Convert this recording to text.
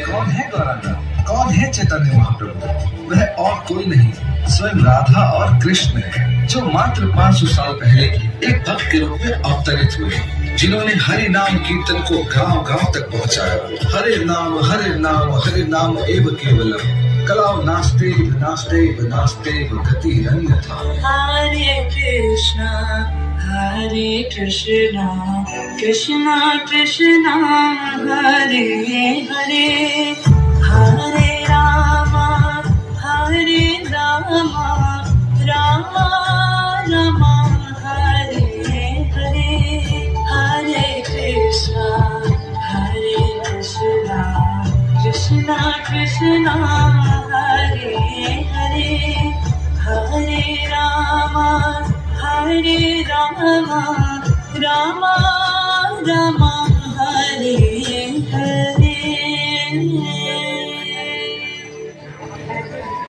कौन है गौरांगा? कौन है चैतन्य महाप्रभु? वह और कोई नहीं, स्वयं राधा और कृष्ण है, जो मात्र 500 साल पहले एक भक्त के रूप में अवतरित हुए, जिन्होंने हरि नाम कीर्तन को गांव-गांव तक पहुंचाया। हरे नाम एव केवलम, कलाओ नास्ते नास्ते गति अन्यथा। हरे कृष्णा कृष्णा कृष्णा हरे हरे, हरे रामा रामा रामा हरे हरे, हरे कृष्णा कृष्णा कृष्णा हरे हरे, हरे रामा रामा रामा हरे हरे।